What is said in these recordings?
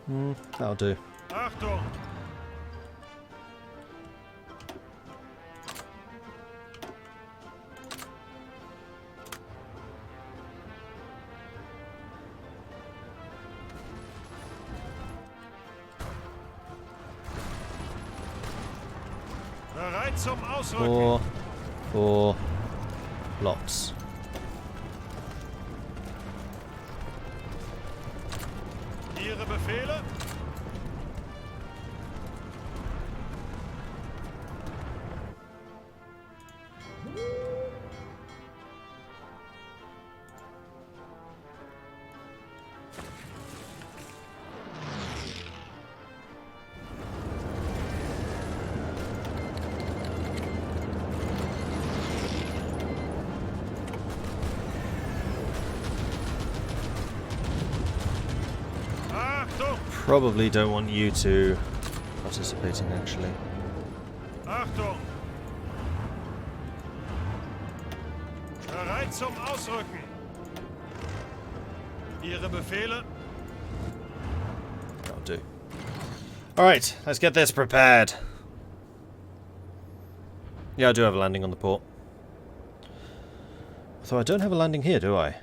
That'll do. Achtung! Bereit zum Ausrücken. Four. Lots. Ihre Befehle? Probably don't want you to participating actually. Achtung! Bereit zum Ausrücken. Ihre Befehle? That'll do. Alright, let's get this prepared. Yeah, I do have a landing on the port. Although I don't have a landing here, do I?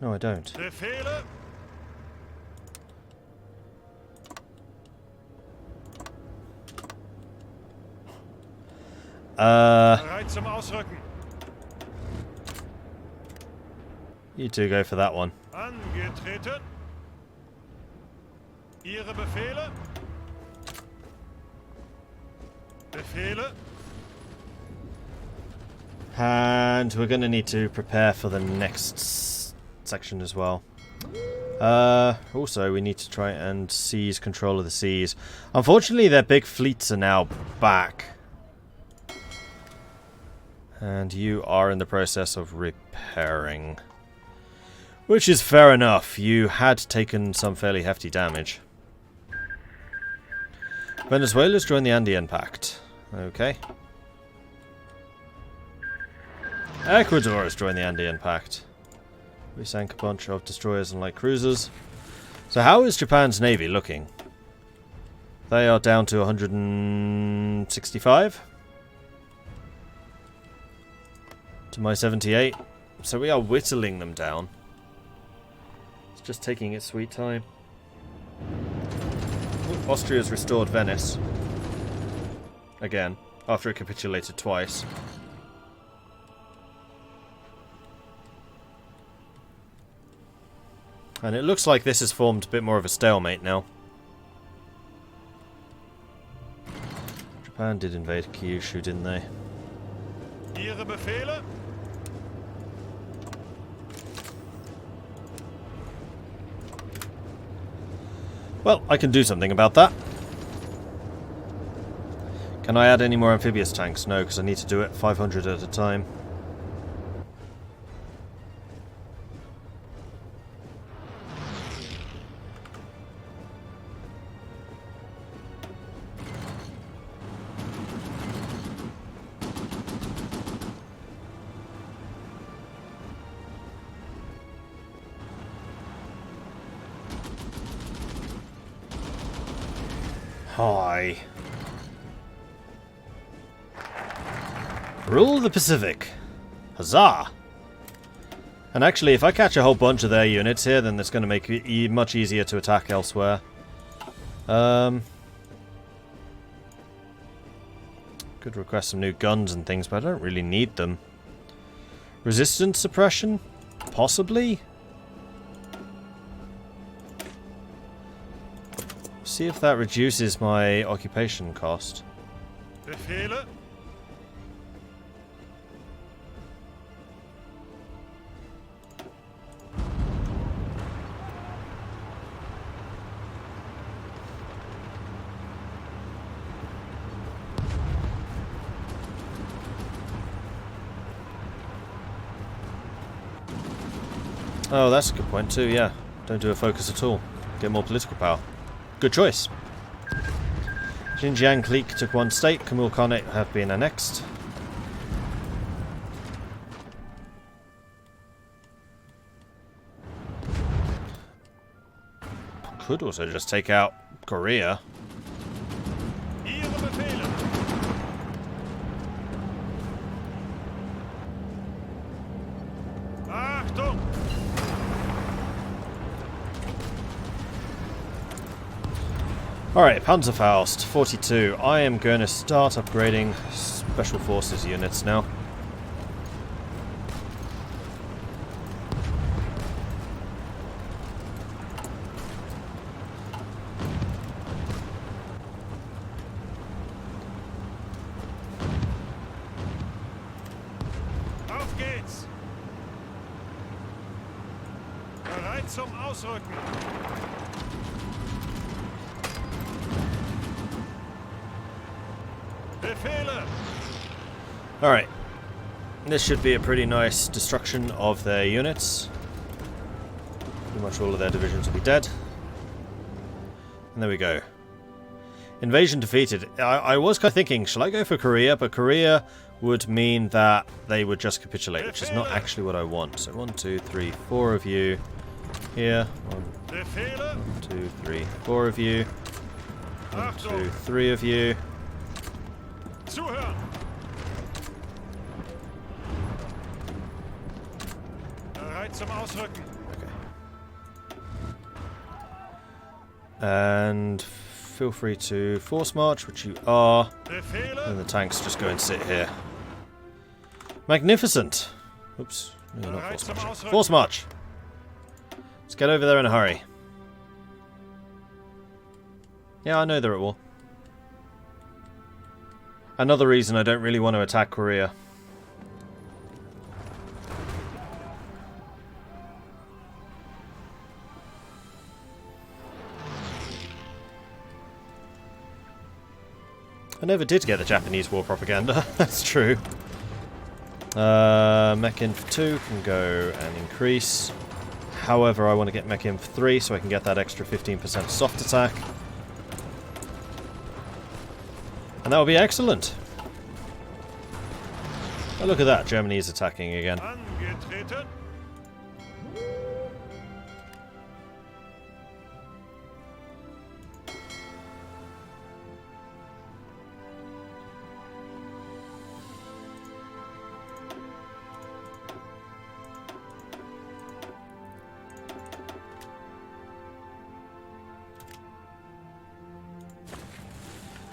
No, I don't. Befehle? Bereit zum Ausrücken. You two go for that one. Angetreten. Ihre Befehle? Befehle? And we're going to need to prepare for the next section as well. Also, we need to try and seize control of the seas. Unfortunately, their big fleets are now back. And you are in the process of repairing. Which is fair enough. You had taken some fairly hefty damage. Venezuela's joined the Andean Pact. Okay. Ecuador has joined the Andean Pact. We sank a bunch of destroyers and light cruisers. So how is Japan's navy looking? They are down to 165. To my 78. So we are whittling them down. It's just taking its sweet time. Austria's restored Venice. Again, after it capitulated twice. And it looks like this has formed a bit more of a stalemate now. Japan did invade Kyushu, didn't they? Ihre Befehle? Well, I can do something about that. Can I add any more amphibious tanks? No, because I need to do it 500 at a time. Hi. Rule the Pacific. Huzzah! And actually, if I catch a whole bunch of their units here, then that's going to make it much easier to attack elsewhere. Could request some new guns and things, but I don't really need them. Resistance suppression? Possibly? See if that reduces my occupation cost. Befehle? Oh, that's a good point too, yeah. Don't do a focus at all. Get more political power. Good choice. Xinjiang clique took one state. Kamul Khanate have been annexed. could also just take out Korea. Ihre Befehle. Achtung! Alright, Panzerfaust, 42. I am going to start upgrading Special Forces units now. Auf geht's! Bereit zum Ausrücken! Befehle! Alright. This should be a pretty nice destruction of their units. Pretty much all of their divisions will be dead. And there we go. Invasion defeated. I was kind of thinking, shall I go for Korea? But Korea would mean that they would just capitulate, which is not actually what I want. So 1, 2, 3, 4 of you here. 1, 2, 3, 4 of you. 1, 2, 3 of you. Zuhören! Bereit zum Ausrücken! And feel free to force march, which you are. Befehle! And the tanks just go and sit here. Magnificent! Oops. No, not force march. Force march! Let's get over there in a hurry. Yeah, I know they're at war. Another reason I don't really want to attack Korea. I never did get the Japanese war propaganda, that's true. Mech Inf 2 can go and increase. However, I want to get Mech Inf 3 so I can get that extra 15% soft attack. And that will be excellent. Oh, look at that, Germany is attacking again. Angetreten!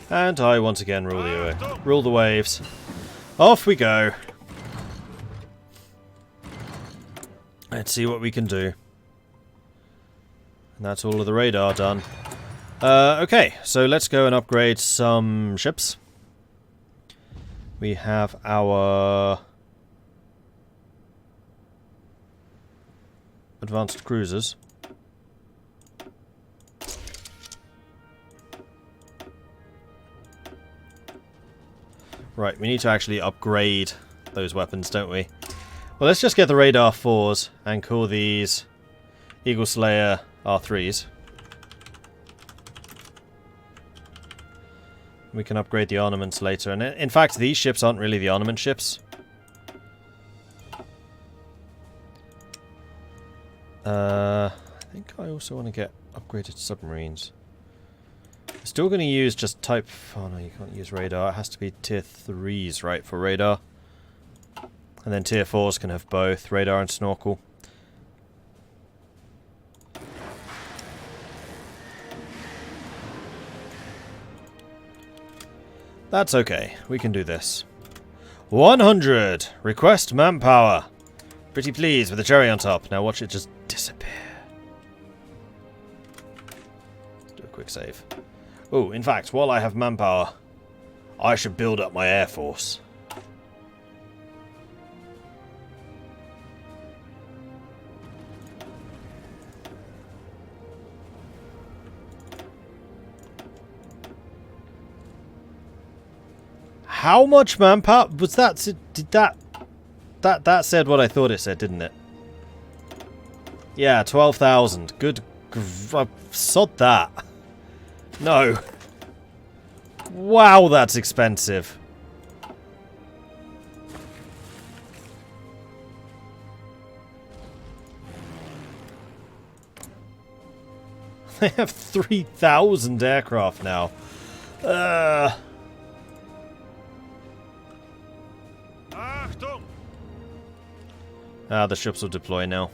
And I once again rule the waves. Off we go. Let's see what we can do. And that's all of the radar done. Okay, so let's go and upgrade some ships. We have our advanced cruisers. Right, we need to actually upgrade those weapons, don't we? Well, let's just get the Radar 4s and call these Eagle Slayer R3s. We can upgrade the armaments later. And in fact, these ships aren't really the armament ships. I think I also want to get upgraded submarines. Still going to use just type... Oh no, you can't use radar. It has to be tier 3s, right, for radar. And then tier 4s can have both radar and snorkel. That's okay. We can do this. 100! Request manpower. Pretty pleased with the cherry on top. Now watch it just disappear. Let's do a quick save. Oh, in fact, while I have manpower, I should build up my air force. How much manpower was that? Did that said what I thought it said, didn't it? Yeah, 12,000. Good. Sod that. No. Wow, that's expensive. They have 3,000 aircraft now. Achtung! The ships will deploy now.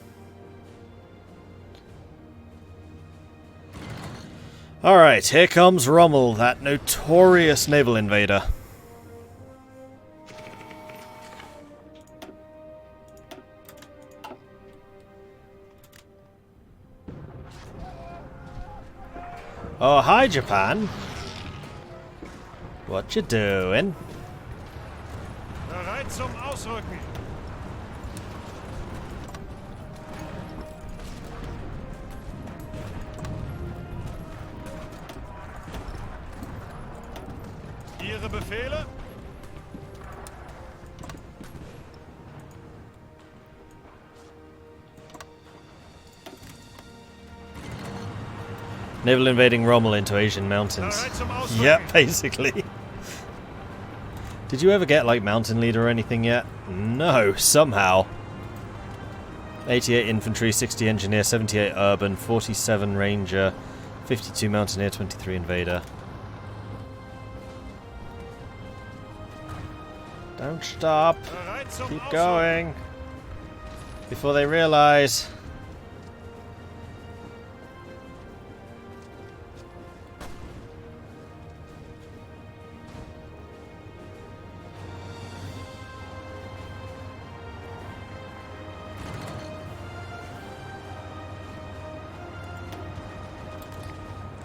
Alright, here comes Rommel, that notorious naval invader. Oh, hi Japan. What you doing? Bereit zum Ausrücken. Ihre Befehle? Naval invading Rommel into Asian mountains. Bereit zum Ausrücken. Yep, basically. Did you ever get, like, mountain leader or anything yet? No, somehow. 88 infantry, 60 engineer, 78 urban, 47 ranger, 52 mountaineer, 23 invader. Don't stop. Bereit zum Keep Ausrücken. going. Before they realize.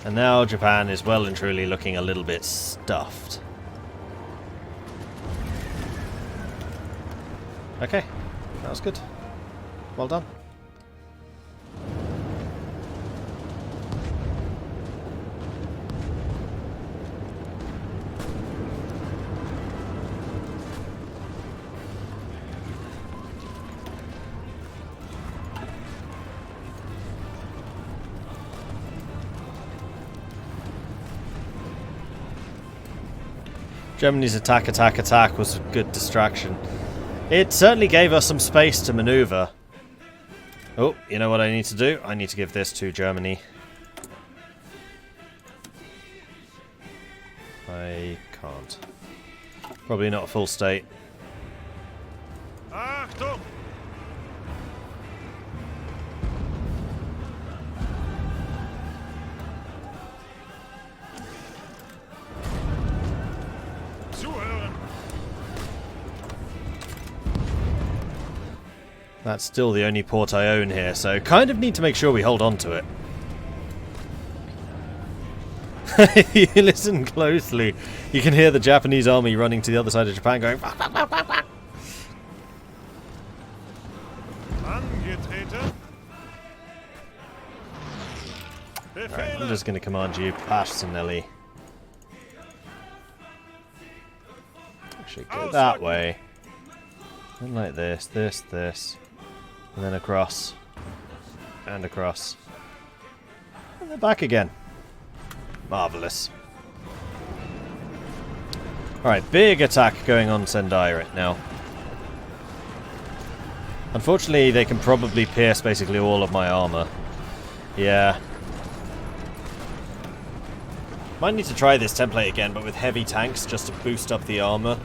And now Japan is well and truly looking a little bit stuffed. Okay, that was good. Well done. Germany's attack was a good distraction. It certainly gave us some space to maneuver. Oh, you know what I need to do? I need to give this to Germany. I can't. Probably not a full state. Achtung! Zuhören! That's still the only port I own here, so kind of need to make sure we hold on to it. If you listen closely, you can hear the Japanese army running to the other side of Japan going... Angetreten. Alright, I'm Befehle. just going to command you personally. Actually, go that way. And like this, and then across, and across, and then back again. Marvellous. Alright, big attack going on Sendai right now. Unfortunately, they can probably pierce basically all of my armor. Yeah. Might need to try this template again, but with heavy tanks, just to boost up the armor.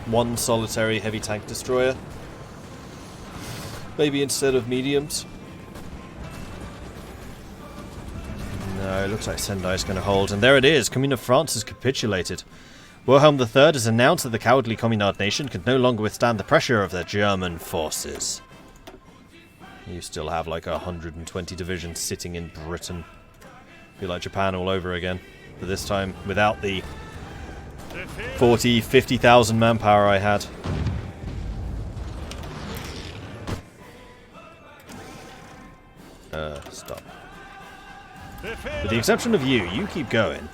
One solitary heavy tank destroyer. Maybe instead of mediums. No, it looks like Sendai's going to hold. And there it is. Commune of France has capitulated. Wilhelm III has announced that the cowardly Communard nation could no longer withstand the pressure of the German forces. You still have like 120 divisions sitting in Britain. Be like Japan all over again. But this time without the 40, 50,000 manpower I had. Stop. With the exception of you, you keep going.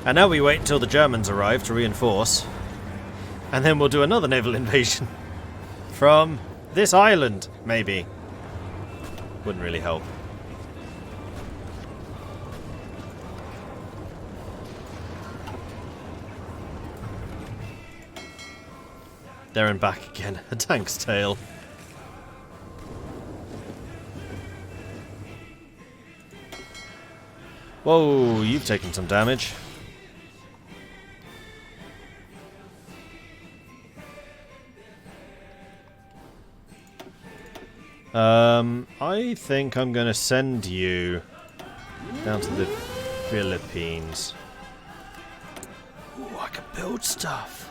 And now we wait until the Germans arrive to reinforce. And then we'll do another naval invasion. From this island, maybe. Wouldn't really help. There and back again. A tank's tail. Whoa, you've taken some damage. I think I'm going to send you down to the Philippines. Ooh, I can build stuff.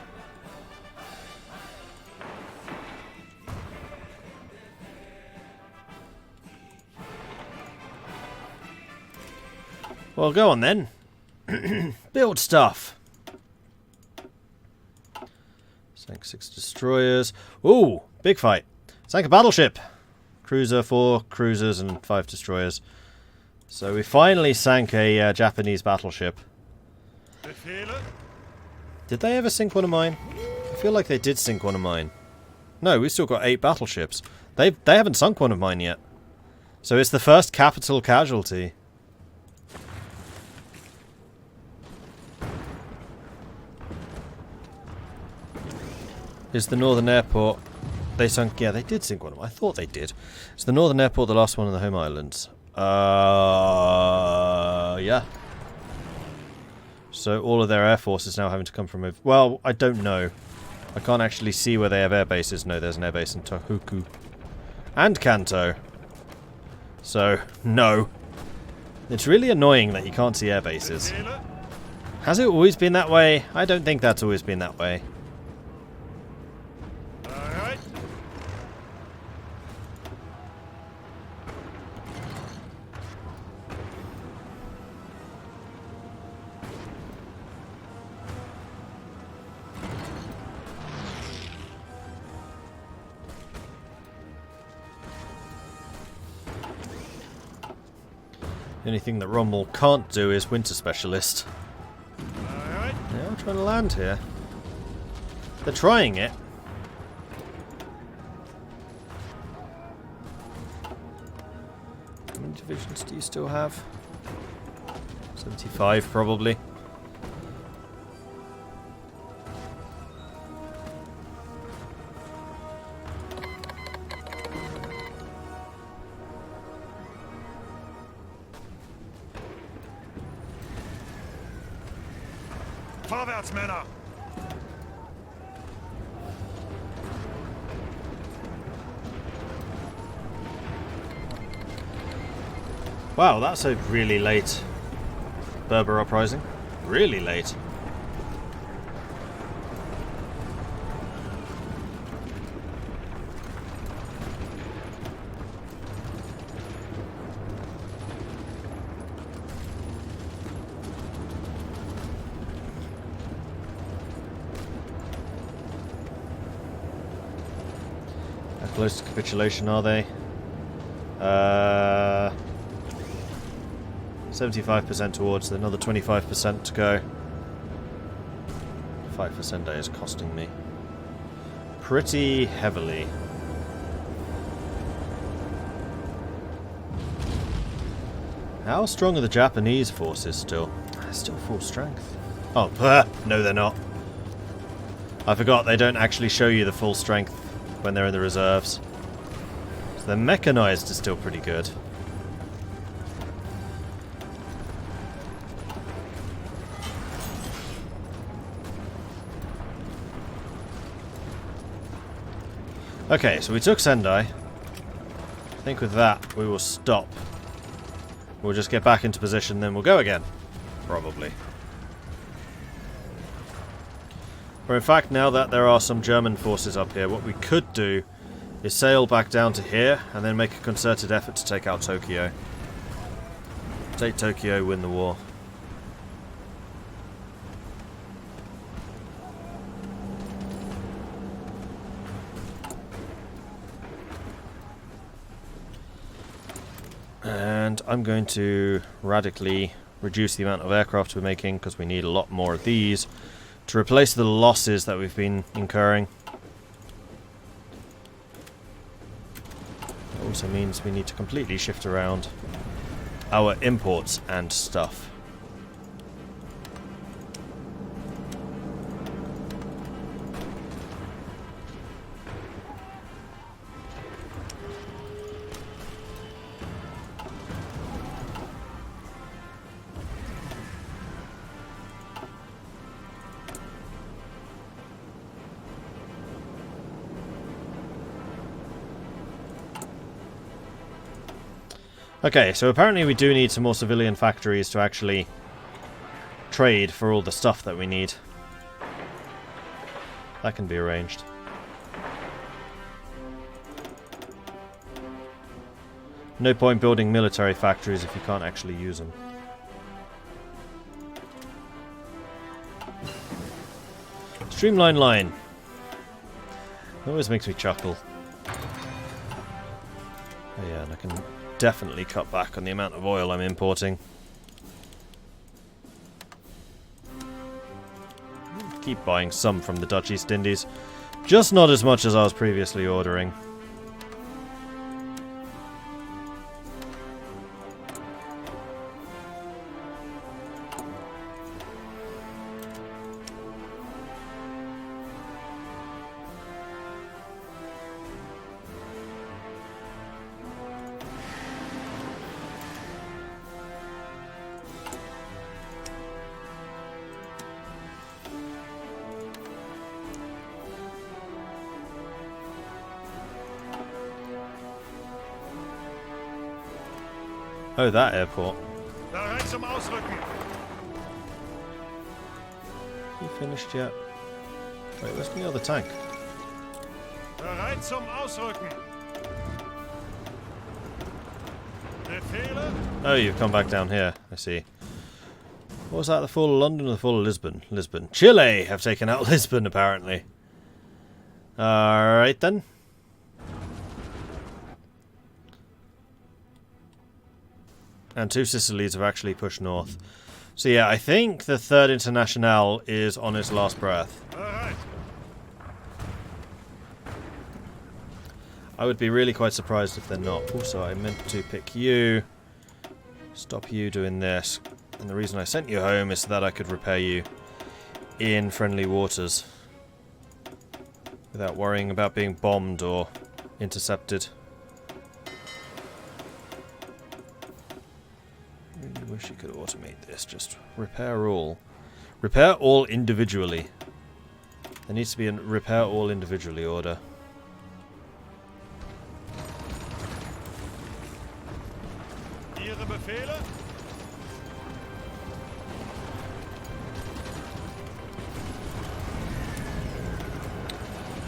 Well, go on then. Build stuff. Sank 6 destroyers. Ooh, big fight. Sank a battleship. Cruiser, 4 cruisers and 5 destroyers. So we finally sank a Japanese battleship. Befehle? Did they ever sink one of mine? I feel like they did sink one of mine. No, we've still got 8 battleships. They haven't sunk one of mine yet. So it's the first capital casualty. Is the northern airport... They sunk... Yeah, they did sink one of them. I thought they did. Is the northern airport the last one in the home islands? Yeah. So all of their air force is now having to come from... Well, I don't know. I can't actually see where they have air bases. No, there's an air base in Tohoku. And Kanto. So, no. It's really annoying that you can't see air bases. Has it always been that way? I don't think that's always been that way. The only thing that Rommel can't do is Winter Specialist. They are trying to land here. They're trying it. How many divisions do you still have? 75 probably. Vorwärts, Männer! Wow, that's a really late Berber uprising. Really late. How close to capitulation are they? 75% towards, another 25% to go. 5% day is costing me pretty heavily. How strong are the Japanese forces still? They're still full strength. Oh, no they're not. I forgot they don't actually show you the full strength when they're in the reserves. So their mechanized is still pretty good. Okay, so we took Sendai. I think with that we will stop. We'll just get back into position, then we'll go again. Probably. Or in fact, now that there are some German forces up here, what we could do is sail back down to here and then make a concerted effort to take out Tokyo. Take Tokyo, win the war. And I'm going to radically reduce the amount of aircraft we're making because we need a lot more of these to replace the losses that we've been incurring. It also means we need to completely shift around our imports and stuff. Okay, so apparently we do need some more civilian factories to actually trade for all the stuff that we need. That can be arranged. No point building military factories if you can't actually use them. Streamline line. It always makes me chuckle. Oh yeah, and I can definitely cut back on the amount of oil I'm importing. Keep buying some from the Dutch East Indies. Just not as much as I was previously ordering. Oh, that airport. Bereit zum Ausrücken. You finished yet? Wait, where's the other tank? Bereit zum Ausrücken. Befehle? Oh, you've come back down here. I see. What was that? The fall of London or the fall of Lisbon? Lisbon. Chile have taken out Lisbon, apparently. Alright then. And two Sicilies have actually pushed north. So yeah, I think the Third Internationale is on its last breath. Bereit. I would be really quite surprised if they're not. Also, I meant to pick you. Stop you doing this. And the reason I sent you home is so that I could repair you in friendly waters. Without worrying about being bombed or intercepted. I wish you could automate this. Just repair all. Repair all individually. There needs to be a repair all individually order. Ihre Befehle?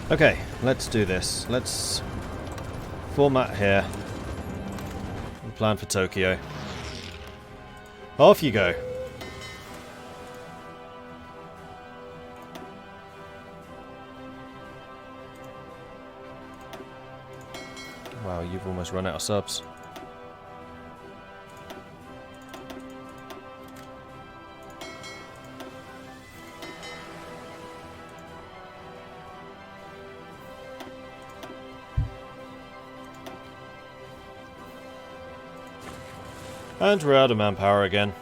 Okay, let's do this. Let's format here. And plan for Tokyo. Off you go. Wow, you've almost run out of subs. And we're out of manpower again.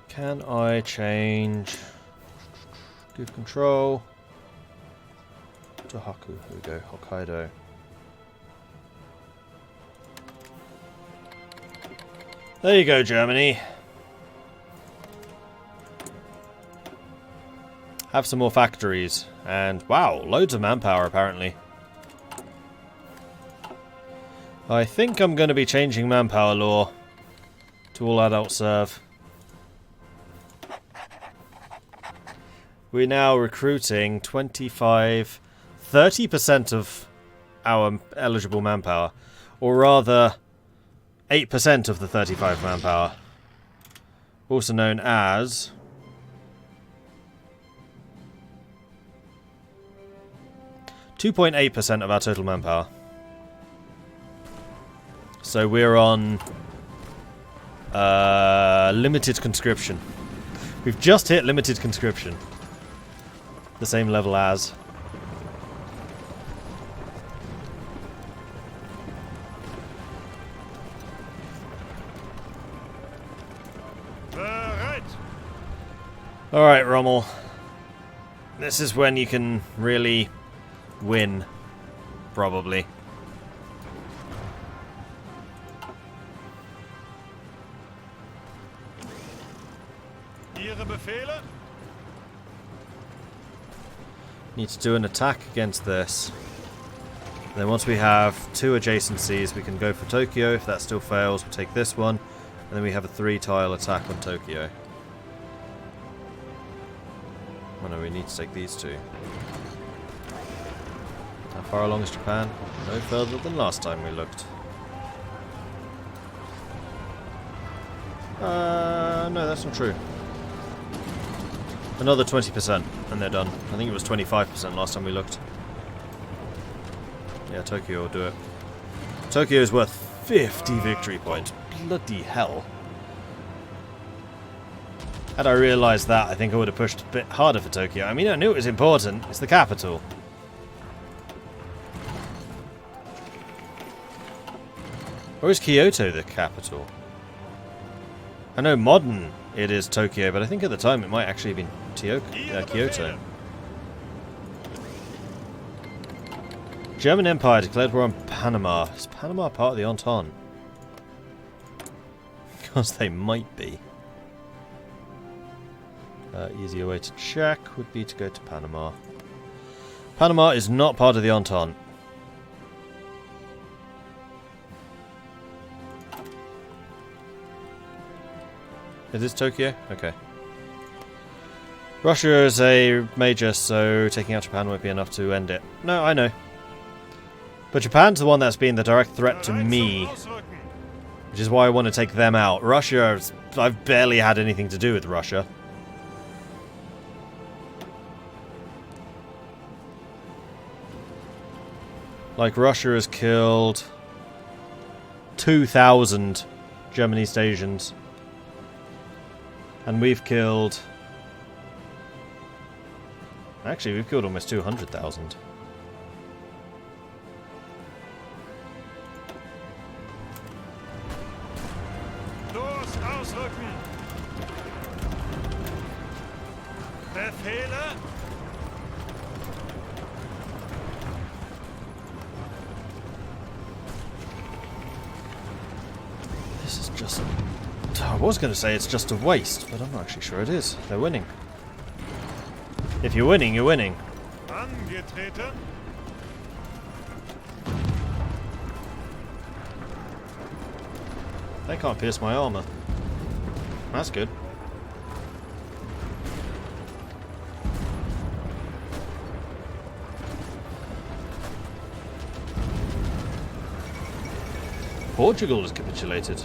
Can I change? Give control to Haku. Here we go, Hokkaido. There you go, Germany. Have some more factories. And wow, loads of manpower apparently. I think I'm going to be changing manpower law to all adult serve. We're now recruiting 30% of our eligible manpower. Or rather, 8% of the 35 manpower. Also known as 2.8% of our total manpower. So we're on limited conscription. We've just hit limited conscription. The same level as. Bereit. Alright, Rommel. This is when you can really win. Probably. Ihre Befehle? Need to do an attack against this. And then once we have 2 adjacencies, we can go for Tokyo. If that still fails, we'll take this one. And then we have a 3-tile attack on Tokyo. Oh no, we need to take these 2. How far along is Japan? No further than last time we looked. No, that's not true. Another 20% and they're done. I think it was 25% last time we looked. Yeah, Tokyo will do it. Tokyo is worth 50 victory points. Bloody hell. Had I realised that, I think I would have pushed a bit harder for Tokyo. I mean, I knew it was important. It's the capital. Or is Kyoto the capital? I know modern it is Tokyo, but I think at the time it might actually have been Kyoto. German Empire declared war on Panama. Is Panama part of the Entente? Because they might be. Easier way to check would be to go to Panama. Panama is not part of the Entente. It is Tokyo? Okay. Russia is a major, so taking out Japan won't be enough to end it. No, I know. But Japan's the one that's been the direct threat to me. Which is why I want to take them out. Russia, I've barely had anything to do with Russia. Like, Russia has killed 2,000 German East Asians. And we've killed... Actually, we've killed almost 200,000. Ausrücken! Befehle! This is just... I was going to say it's just a waste, but I'm not actually sure it is. They're winning. If you're winning, you're winning. Angetreten! They can't pierce my armor. That's good. Portugal has capitulated.